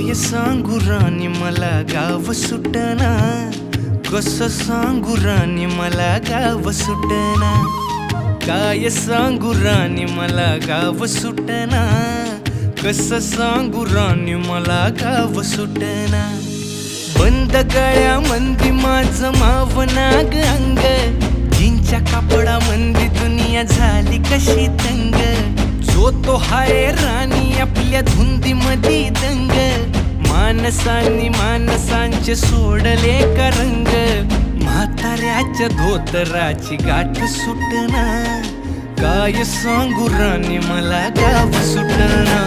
काय सांगू राणी मला गाव सुटना, कसं सांगू राणी मला गाव सुटना. काय सांगू राणी मला गाव सुटना, कसं सांगू राणी मला गाव सुटना. बंद गळ्यामंदी माझं मावनाग अंग, जीनच्या कापडामंदी दुनिया झाली कशी तंग. जो तो हाय राणी आपल्या धुंदीमधी दंग, माणसांनी माणसांचे सोडले का रंग. म्हाताऱ्याच्या धोतराची गाठ सुटना, काय सांगू राणी मला गाव सुटना.